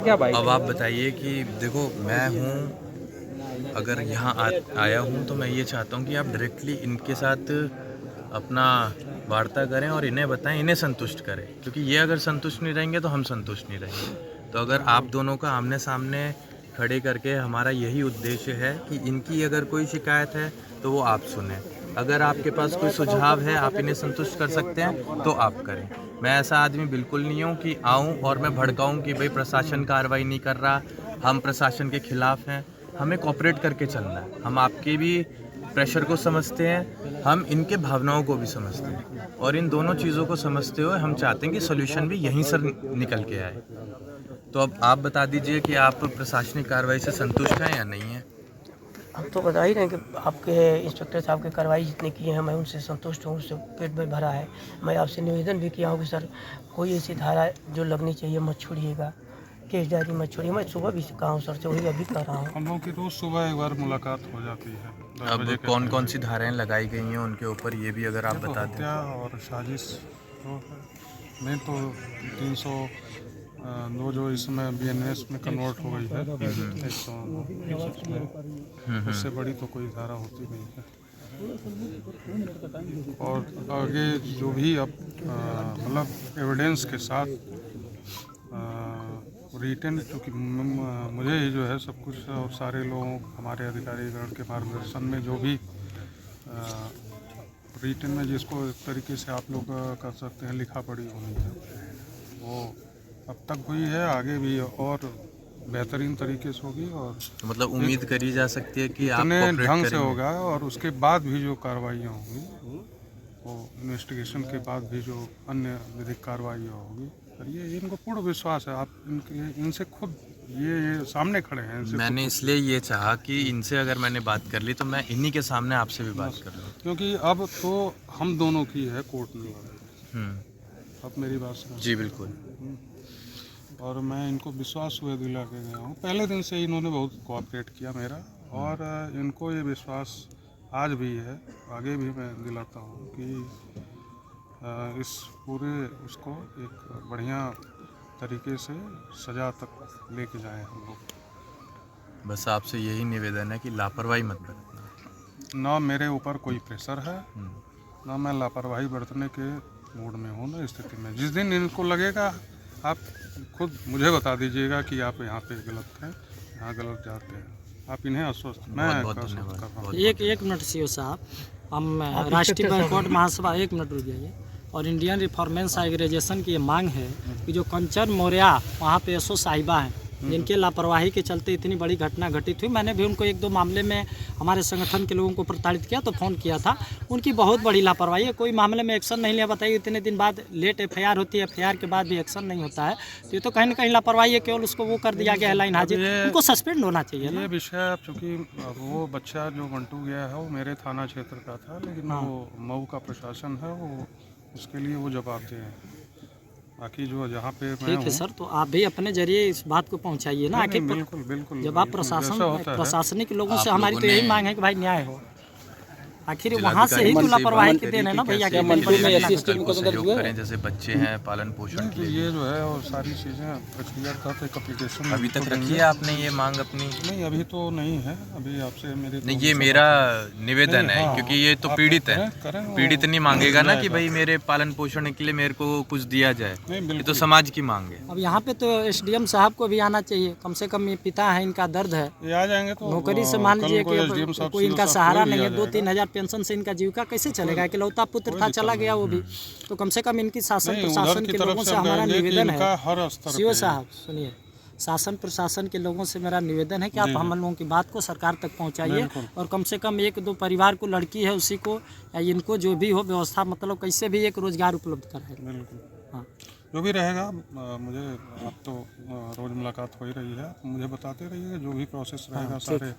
क्या भाई? अब आप बताइए कि देखो, मैं हूँ, अगर यहाँ आया हूँ तो मैं ये चाहता हूँ कि आप डायरेक्टली इनके साथ अपना वार्ता करें और इन्हें बताएं, इन्हें संतुष्ट करें, क्योंकि ये अगर संतुष्ट नहीं रहेंगे तो हम संतुष्ट नहीं रहेंगे। तो अगर आप दोनों का आमने सामने खड़े करके, हमारा यही उद्देश्य है कि इनकी अगर कोई शिकायत है तो वो आप सुने, अगर आपके पास कोई सुझाव है, आप इन्हें संतुष्ट कर सकते हैं तो आप करें। मैं ऐसा आदमी बिल्कुल नहीं हूँ कि आऊँ और मैं भड़काऊँ कि भाई प्रशासन कार्रवाई नहीं कर रहा, हम प्रशासन के खिलाफ हैं। हमें कोऑपरेट करके चलना है। हम आपके भी प्रेशर को समझते हैं, हम इनके भावनाओं को भी समझते हैं, और इन दोनों चीज़ों को समझते हुए हम चाहते हैं कि सोल्यूशन भी यहीं से निकल के आए। तो अब आप बता दीजिए कि आप प्रशासनिक कार्रवाई से संतुष्ट हैं या नहीं हैं? हम तो बता ही रहे हैं कि आपके इंस्पेक्टर साहब की कार्रवाई जितने किए हैं मैं उनसे संतुष्ट हूँ, उससे पेट में भरा है। मैं आपसे निवेदन भी किया हूँ कि सर कोई ऐसी धारा जो लगनी चाहिए मत छोड़िएगा, केस डायरी मत छोड़िए। मैं सुबह भी कहा हूँ सर से, वही अभी कर रहा हूँ। हम लोगों की रोज़ सुबह एक बार मुलाकात हो जाती है। अब कौन कौन सी धाराएं लगाई गई हैं उनके ऊपर, ये भी अगर आप बता दें। हत्या और साजिश तो है। मैं तो 302 जो इसमें BNS में कन्वर्ट हो गई है, 109 उससे बड़ी तो कोई धारा होती नहीं है। और आगे जो भी अब मतलब एविडेंस के साथ रिटर्न, क्योंकि मुझे ही जो है सब कुछ और सारे लोगों हमारे अधिकारीगण के मार्गदर्शन में जो भी रिटर्न में जिसको एक तरीके से आप लोग कर सकते हैं लिखा पढ़ी होनी है, वो अब तक हुई है, आगे भी और बेहतरीन तरीके से होगी। और तो मतलब उम्मीद करी जा सकती है कि आप इतने कोऑपरेट ढंग से करेंगे। होगा, और उसके बाद भी जो कार्रवाइयाँ होंगी वो इन्वेस्टिगेशन के बाद भी जो अन्य विधिक कार्रवाइयाँ होगी, और ये इनको पूर्ण विश्वास है। आप इनसे खुद ये सामने खड़े हैं इनसे मैंने इसलिए ये चाहा कि इनसे अगर मैंने बात कर ली तो मैं इन्हीं के सामने आपसे भी बात कर लूँ। क्योंकि अब तो हम दोनों की है कोर्ट में लड़ाई। अब मेरी बात सुनो। जी बिल्कुल। और मैं इनको विश्वास हुए दिला के गया हूँ, पहले दिन से इन्होंने बहुत कोऑपरेट किया मेरा, और इनको ये विश्वास आज भी है, आगे भी मैं दिलाता हूँ कि इस पूरे उसको एक बढ़िया तरीके से सजा तक लेके जाएं हम लोग। बस आपसे यही निवेदन है कि लापरवाही मत बरतना। ना मेरे ऊपर कोई प्रेशर है, ना मैं लापरवाही बरतने के मूड में हूँ, ना स्थिति में। जिस दिन इनको लगेगा आप खुद मुझे बता दीजिएगा कि आप यहाँ पे गलत हैं, यहाँ गलत जाते हैं, आप इन्हें आश्वस्त, मैं बहुत आश्वस्त धन्यवाद। कर रहा हूँ। एक मिनट सीओ साहब, हम राष्ट्रीय बैकवर्ड महासभा, एक मिनट रुक जाइए, और इंडियन रिफॉर्मेंस ऑर्गेनाइजेशन की ये मांग है कि जो कंचन मौर्या वहाँ पे एसओ साहिबा हैं, जिनके लापरवाही के चलते इतनी बड़ी घटना घटित हुई। मैंने भी उनको 1-2 मामले में हमारे संगठन के लोगों को प्रताड़ित किया तो फ़ोन किया था। उनकी बहुत बड़ी लापरवाही है, कोई मामले में एक्शन नहीं लिया। बताइए, इतने दिन बाद लेट FIR होती है, FIR के बाद भी एक्शन नहीं होता है, तो ये तो कहीं ना कहीं लापरवाही है। केवल उसको वो कर दिया गया है लाइन हाजिर, उनको सस्पेंड होना चाहिए ना। ये विषय, चूँकि वो बच्चा जो मंटू गया है वो मेरे थाना क्षेत्र का था, लेकिन वो मऊ का प्रशासन है, वो उसके लिए वो जवाबदेह हैं। बाकी जो जहाँ पे ठीक है सर, तो आप भी अपने जरिए इस बात को पहुंचाइए ना। आखिर बिल्कुल बिल्कुल, जब आप प्रशासनिक लोगों से हमारी तो यही मांग है कि भाई न्याय हो। आखिर वहाँ से ही तो लापरवाही के देन है ना भैया। करें जैसे बच्चे हैं, पालन पोषण के लिए ये जो है और सारी चीज़ें प्रक्रिया तहत एक एप्लीकेशन अभी तक रखी है आपने ये मांग अपनी? नहीं, अभी तो नहीं है, अभी आपसे मेरे नहीं, ये मेरा निवेदन है, क्योंकि ये तो पीड़ित है। पीड़ित नहीं मांगेगा ना कि भाई मेरे पालन पोषण के लिए मेरे को कुछ दिया जाए, ये तो समाज की मांग है। अब यहाँ पे तो SDM साहब को भी आना चाहिए, कम से कम ये पिता है, इनका दर्द है। ये आ जाएंगे तो नौकरी से मान लीजिए कि कोई इनका सहारा नहीं है, 2-3 हज़ार पेंशन से इनका जीविका कैसे चलेगा? इकलौता पुत्र था, चला गया वो भी। तो कम से कम इनकी शासन प्रशासन के लोगों से हमारा निवेदन है, सीओ साहब सुनिए, शासन प्रशासन के लोगों से मेरा निवेदन है कि आप हम लोगों की बात को सरकार तक पहुंचाइए, और कम से कम 1-2 परिवार को, लड़की है उसी को या इनको जो भी हो व्यवस्था, मतलब कैसे भी एक रोजगार उपलब्ध कराए। बिल्कुल, हाँ, जो भी रहेगा मुझे, आप तो रोज़ मुलाकात हो ही रही है, मुझे बताते रहिए जो भी प्रोसेस रहेगा। सारे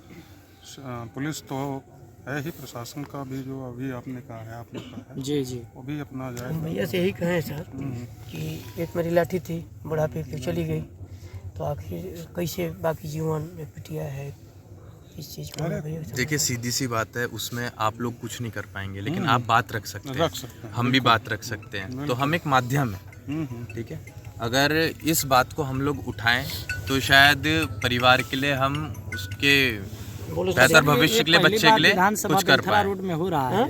पुलिस तो है ही, प्रशासन का भी जो अभी आपने कहा है, आपने कहा है जी जी, वो भी अपना जाए। भैया से यही कहें सर कि एक मेरी लाठी थी, बुढ़ापे पे चली गई, तो आखिर कैसे बाकी जीवन एक बिटिया है, इस चीज़ को भैया। देखिए, सीधी सी बात है, उसमें आप लोग कुछ नहीं कर पाएंगे, लेकिन आप बात रख सकते हैं, हम भी बात रख सकते हैं, तो हम एक माध्यम है, ठीक है। अगर इस बात को हम लोग उठाएं तो शायद परिवार के लिए हम उसके बेहतर भविष्य के लिए, बच्चे के लिए विधानसभा कुछ कर बेलथरा पाए। रोड में हो रहा है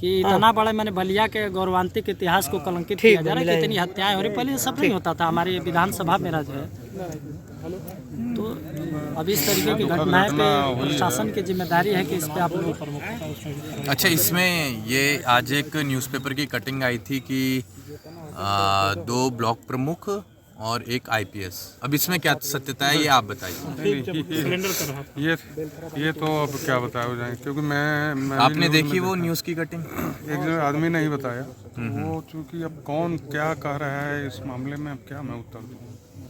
कि इतना बड़ा मैंने बलिया के गौरवान्वित इतिहास को कलंकित किया जा रहा है कि इतनी हत्याएं हो रही। पहले ये सब नहीं होता था हमारे विधानसभा में जो है। तो अब इस तरीके की घटनाएं पे प्रशासन की जिम्मेदारी है कि इस पे आप लोग। अच्छा, इसमें ये आज एक न्यूज़पेपर की कटिंग आई थी कि 2 ब्लॉक प्रमुख और 1 IPS। अब इसमें क्या सत्यता है ये आप बताइए। ये तो अब क्या बताया जाए, क्योंकि मैं आपने देखी वो न्यूज़ की कटिंग? एक जो आदमी ने ही बताया, वो चूँकि अब कौन क्या कह रहा है इस मामले में, अब क्या मैं उत्तर दूँ।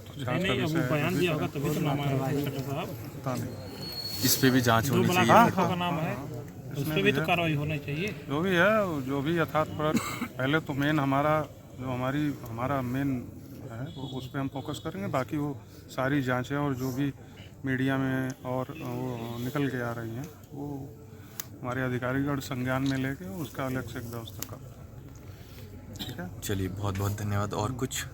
तो जांच का विषय है, बयान दिया होगा तभी तो नाम आया साहब। पता नहीं। इस पे भी जांच होनी चाहिए। का नाम है उस पर भी तो कार्रवाई होनी चाहिए। जो भी है, जो भी यथार्थ पहले तो मेन हमारा मेन है उस पर हम फोकस करेंगे। बाकी वो सारी जांचें और जो भी मीडिया में और वो निकल के आ रही हैं वो हमारे अधिकारीगण संज्ञान में लेके उसका अलग से एक व्यवस्था करते हैं। ठीक है, चलिए, बहुत बहुत धन्यवाद। और कुछ